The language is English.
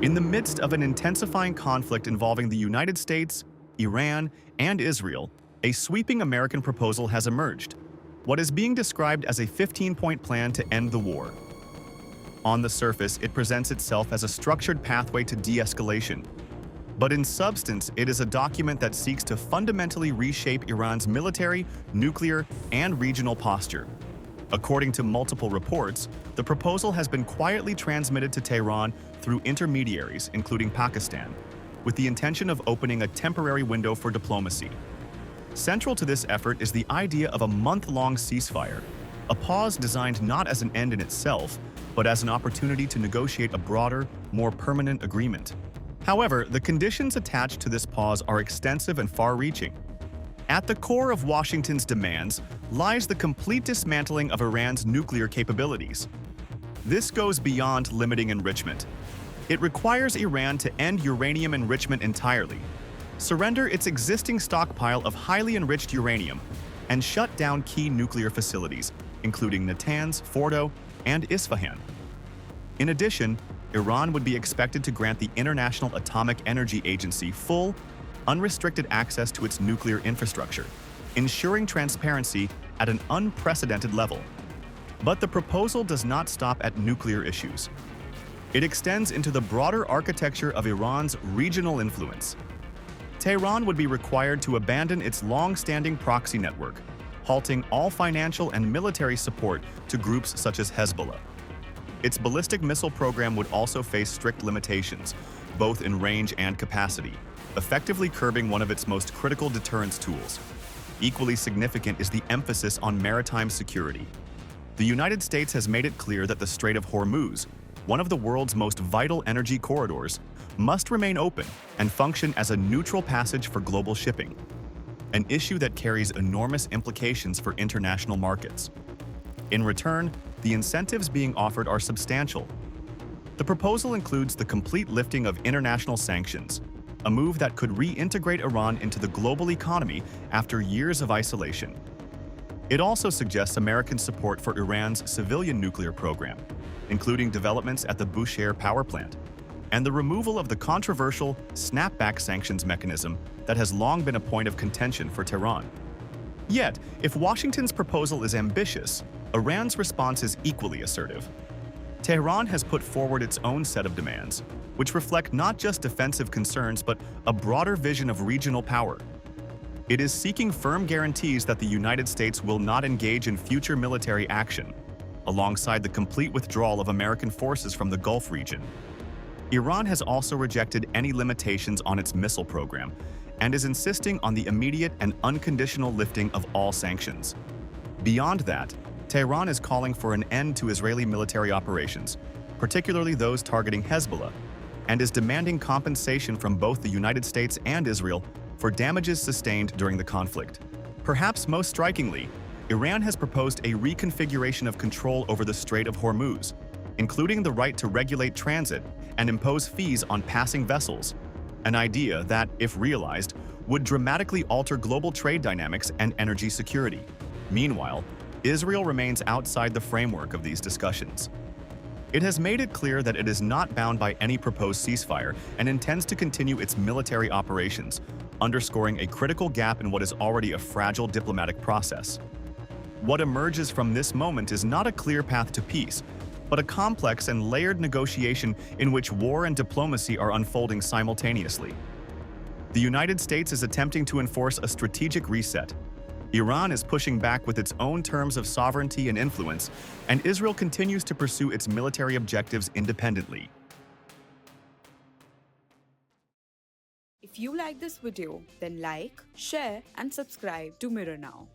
In the midst of an intensifying conflict involving the United States, Iran, and Israel, a sweeping American proposal has emerged, what is being described as a 15-point plan to end the war. On the surface, it presents itself as a structured pathway to de-escalation. But in substance, it is a document that seeks to fundamentally reshape Iran's military, nuclear, and regional posture. According to multiple reports, the proposal has been quietly transmitted to Tehran through intermediaries, including Pakistan, with the intention of opening a temporary window for diplomacy. Central to this effort is the idea of a month-long ceasefire, a pause designed not as an end in itself, but as an opportunity to negotiate a broader, more permanent agreement. However, the conditions attached to this pause are extensive and far-reaching. At the core of Washington's demands lies the complete dismantling of Iran's nuclear capabilities. This goes beyond limiting enrichment. It requires Iran to end uranium enrichment entirely, surrender its existing stockpile of highly enriched uranium, and shut down key nuclear facilities, including Natanz, Fordow, and Isfahan. In addition, Iran would be expected to grant the International Atomic Energy Agency full, unrestricted access to its nuclear infrastructure, ensuring transparency at an unprecedented level. But the proposal does not stop at nuclear issues. It extends into the broader architecture of Iran's regional influence. Tehran would be required to abandon its long-standing proxy network, halting all financial and military support to groups such as Hezbollah. Its ballistic missile program would also face strict limitations, both in range and capacity, effectively curbing one of its most critical deterrence tools. Equally significant is the emphasis on maritime security. The United States has made it clear that the Strait of Hormuz, one of the world's most vital energy corridors, must remain open and function as a neutral passage for global shipping, an issue that carries enormous implications for international markets. In return, the incentives being offered are substantial. The proposal includes the complete lifting of international sanctions, a move that could reintegrate Iran into the global economy after years of isolation. It also suggests American support for Iran's civilian nuclear program, including developments at the Bushehr power plant, and the removal of the controversial snapback sanctions mechanism that has long been a point of contention for Tehran. Yet, if Washington's proposal is ambitious, Iran's response is equally assertive. Tehran has put forward its own set of demands, which reflect not just defensive concerns but a broader vision of regional power. It is seeking firm guarantees that the United States will not engage in future military action, alongside the complete withdrawal of American forces from the Gulf region. Iran has also rejected any limitations on its missile program and is insisting on the immediate and unconditional lifting of all sanctions. Beyond that, Tehran is calling for an end to Israeli military operations, particularly those targeting Hezbollah, and is demanding compensation from both the United States and Israel for damages sustained during the conflict. Perhaps most strikingly, Iran has proposed a reconfiguration of control over the Strait of Hormuz, including the right to regulate transit and impose fees on passing vessels, an idea that, if realized, would dramatically alter global trade dynamics and energy security. Meanwhile, Israel remains outside the framework of these discussions. It has made it clear that it is not bound by any proposed ceasefire and intends to continue its military operations, underscoring a critical gap in what is already a fragile diplomatic process. What emerges from this moment is not a clear path to peace, but a complex and layered negotiation in which war and diplomacy are unfolding simultaneously. The United States is attempting to enforce a strategic reset. Iran is pushing back with its own terms of sovereignty and influence, and Israel continues to pursue its military objectives independently. If you like this video, then like, share, and subscribe to Mirror Now.